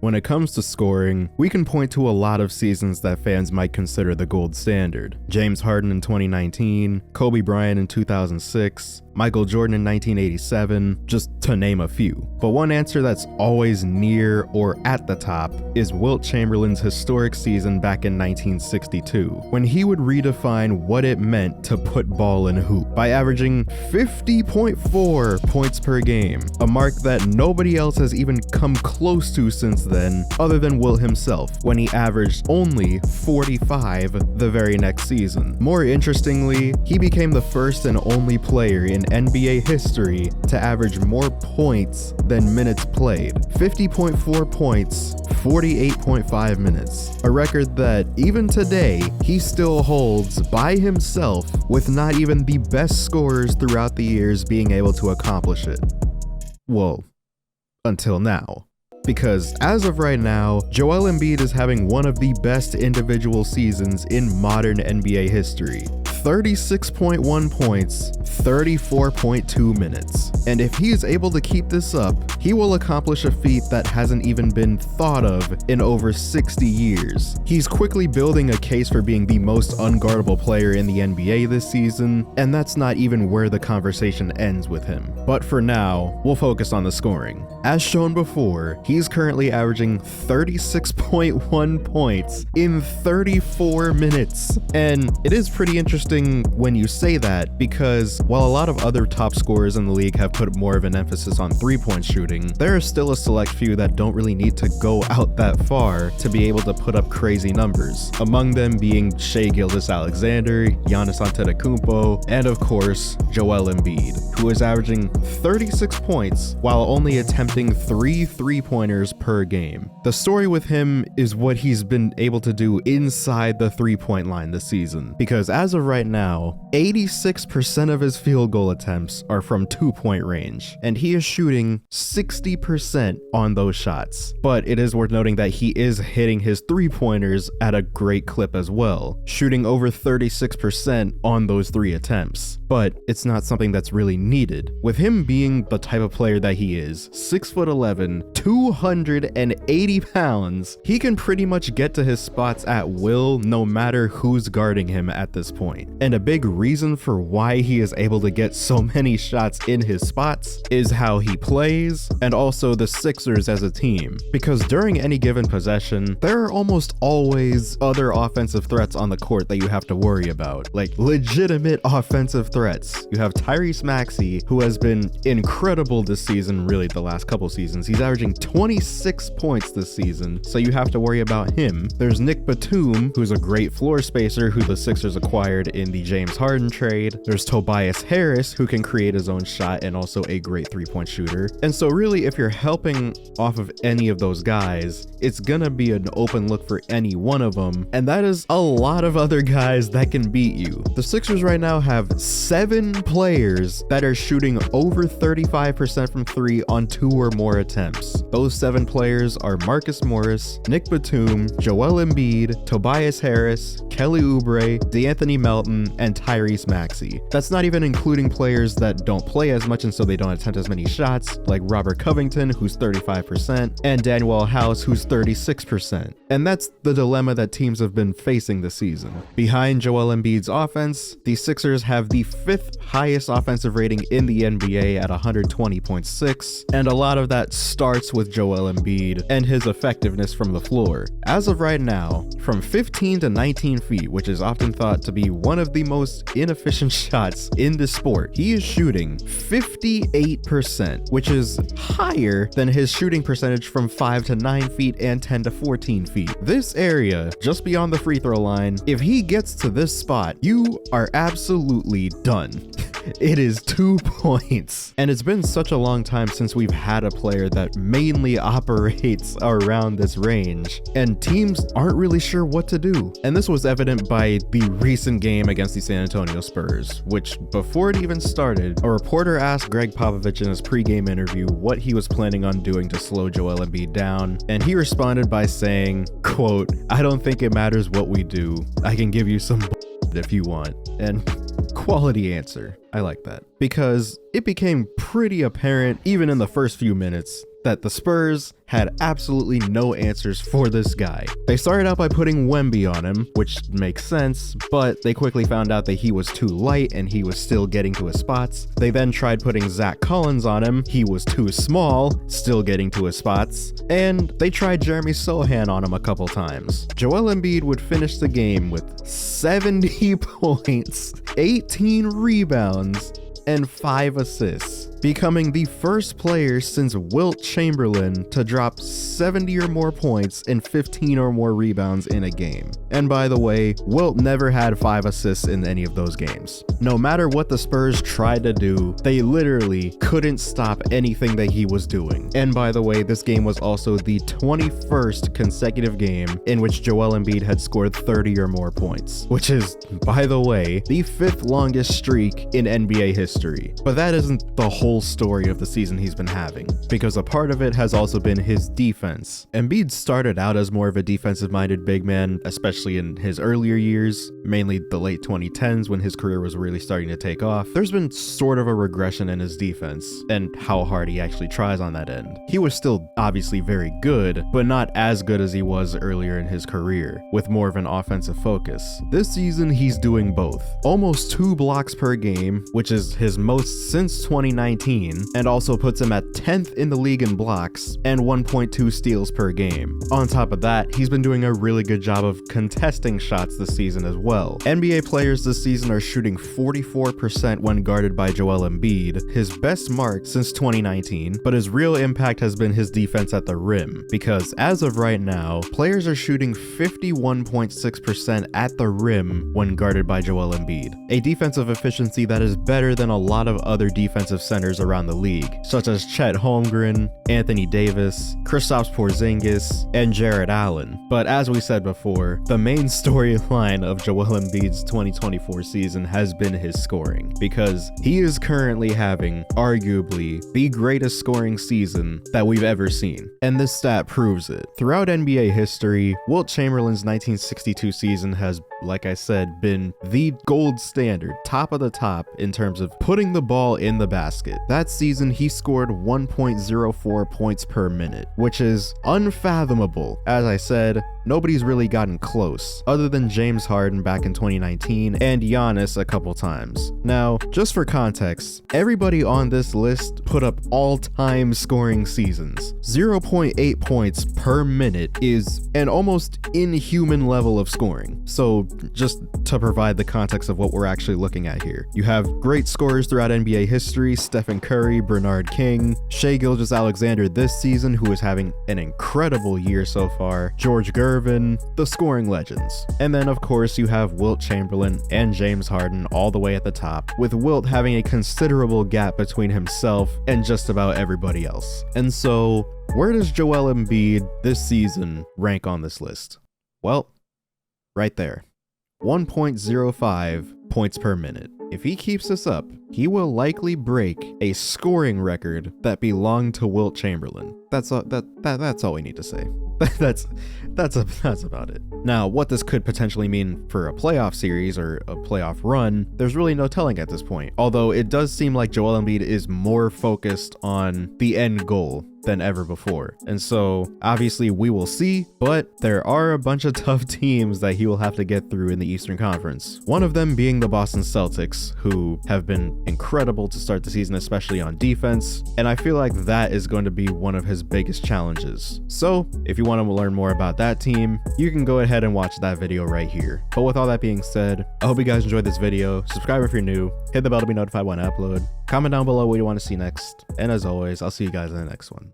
When it comes to scoring, we can point to a lot of seasons that fans might consider the gold standard. James Harden in 2019, Kobe Bryant in 2006, Michael Jordan in 1987, just to name a few. But one answer that's always near or at the top is Wilt Chamberlain's historic season back in 1962, when he would redefine what it meant to put ball in hoop by averaging 50.4 points per game, a mark that nobody else has even come close to since then, other than Wilt himself, when he averaged only 45 the very next season. More interestingly, he became the first and only player in NBA history to average more points than minutes played. 50.4 points, 48.5 minutes. A record that even today, he still holds by himself, with not even the best scorers throughout the years being able to accomplish it. Well, until now. Because as of right now, Joel Embiid is having one of the best individual seasons in modern NBA history. 36.1 points, 34.2 minutes. And if he is able to keep this up, he will accomplish a feat that hasn't even been thought of in over 60 years. He's quickly building a case for being the most unguardable player in the NBA this season, and that's not even where the conversation ends with him. But for now, we'll focus on the scoring. As shown before, he's currently averaging 36.1 points in 34 minutes. And it is pretty interesting when you say that, because while a lot of other top scorers in the league have put more of an emphasis on three-point shooting, there are still a select few that don't really need to go out that far to be able to put up crazy numbers. Among them being Shai Gilgeous-Alexander, Giannis Antetokounmpo, and of course, Joel Embiid, who is averaging 36 points while only attempting 3 three-pointers per game. The story with him is what he's been able to do inside the three-point line this season, because as of right now, 86% of his field goal attempts are from two-point range, and he is shooting 60% on those shots. But it is worth noting that he is hitting his three-pointers at a great clip as well, shooting over 36% on those 3 attempts. But it's not something that's really needed. With him being the type of player that he is, 6'11", 280 pounds, he can pretty much get to his spots at will no matter who's guarding him at this point. And a big reason for why he is able to get so many shots in his spots is how he plays, and also the Sixers as a team. Because during any given possession, there are almost always other offensive threats on the court that you have to worry about, like legitimate offensive threats. You have Tyrese Maxey, who has been incredible this season, really the last couple seasons. He's averaging 26 points this season, so you have to worry about him. There's Nick Batum, who's a great floor spacer who the Sixers acquired in the James Harden trade. There's Tobias Harris, who can create his own shot and also a great three-point shooter. And so really, if you're helping off of any of those guys, it's gonna be an open look for any one of them, and that is a lot of other guys that can beat you. The Sixers right now have 7 players that are shooting over 35% from 3 on 2 or more attempts. Those 7 players are Marcus Morris, Nick Batum, Joel Embiid, Tobias Harris, Kelly Oubre, DeAnthony Melton, and Tyrese Maxey. That's not even including players that don't play as much and so they don't attempt as many shots, like Robert Covington, who's 35%, and Daniel House, who's 36%. And that's the dilemma that teams have been facing this season. Behind Joel Embiid's offense, the Sixers have the 5th highest offensive rating in the NBA at 120.6, and a lot of that starts with Joel Embiid and his effectiveness from the floor. As of right now, from 15 to 19 feet, which is often thought to be one of the most inefficient shots in the sport, he is shooting 58%, which is higher than his shooting percentage from 5 to 9 feet and 10 to 14 feet. This area, just beyond the free throw line, if he gets to this spot, you are absolutely done. It is 2 points. And it's been such a long time since we've had a player that mainly operates around this range, and teams aren't really sure what to do. And this was evident by the recent game against the San Antonio Spurs, which before it even started, a reporter asked Greg Popovich in his pregame interview what he was planning on doing to slow Joel Embiid down, and he responded by saying, quote, "I don't think it matters what we do. I can give you some if you want." And quality answer. I like that, because it became pretty apparent even in the first few minutes that the Spurs had absolutely no answers for this guy. They started out by putting Wemby on him, which makes sense, but they quickly found out that he was too light and he was still getting to his spots. They then tried putting Zach Collins on him. He was too small, still getting to his spots. And they tried Jeremy Sohan on him a couple times. Joel Embiid would finish the game with 70 points, 18 rebounds, and 5 assists, becoming the first player since Wilt Chamberlain to drop 70 or more points and 15 or more rebounds in a game. And by the way, Wilt never had 5 assists in any of those games. No matter what the Spurs tried to do, they literally couldn't stop anything that he was doing. And by the way, this game was also the 21st consecutive game in which Joel Embiid had scored 30 or more points, which is, by the way, the 5th longest streak in NBA history. But that isn't the whole story of the season he's been having, because a part of it has also been his defense. Embiid started out as more of a defensive-minded big man, especially in his earlier years, mainly the late 2010s when his career was really starting to take off. There's been sort of a regression in his defense and how hard he actually tries on that end. He was still obviously very good, but not as good as he was earlier in his career, with more of an offensive focus. This season, he's doing both. Almost 2 blocks per game, which is his most since 2019, and also puts him at 10th in the league in blocks and 1.2 steals per game. On top of that, he's been doing a really good job of contesting shots this season as well. NBA players this season are shooting 44% when guarded by Joel Embiid, his best mark since 2019, but his real impact has been his defense at the rim, because as of right now, players are shooting 51.6% at the rim when guarded by Joel Embiid, a defensive efficiency that is better than a lot of other defensive centers around the league, such as Chet Holmgren, Anthony Davis, Kristaps Porzingis, and Jarrett Allen. But as we said before, the main storyline of Joel Embiid's 2024 season has been his scoring, because he is currently having arguably the greatest scoring season that we've ever seen, and this stat proves it. Throughout NBA history, Wilt Chamberlain's 1962 season has, like I said, been the gold standard, top of the top in terms of putting the ball in the basket. That season, he scored 1.04 points per minute, which is unfathomable. As I said, nobody's really gotten close, other than James Harden back in 2019 and Giannis a couple times. Now, just for context, everybody on this list put up all-time scoring seasons. 0.8 points per minute is an almost inhuman level of scoring. So just to provide the context of what we're actually looking at here, you have great scorers throughout NBA history: Stephen Curry, Bernard King, Shai Gilgeous-Alexander this season, who is having an incredible year so far, George Gervin, the scoring legends. And then of course you have Wilt Chamberlain and James Harden all the way at the top, with Wilt having a considerable gap between himself and just about everybody else. And so, where does Joel Embiid this season rank on this list? Well, right there. 1.05 points per minute. If he keeps this up, he will likely break a scoring record that belonged to Wilt Chamberlain. That's all we need to say. That's about it. Now, what this could potentially mean for a playoff series or a playoff run, there's really no telling at this point. Although it does seem like Joel Embiid is more focused on the end goal than ever before. And so obviously we will see, but there are a bunch of tough teams that he will have to get through in the Eastern Conference. One of them being the Boston Celtics, who have been incredible to start the season, especially on defense. And I feel like that is going to be one of his biggest challenges. So if you want to learn more about that team, you can go ahead and watch that video right here. But with all that being said, I hope you guys enjoyed this video. Subscribe if you're new, hit the bell to be notified when I upload, comment down below what you want to see next, and as always, I'll see you guys in the next one.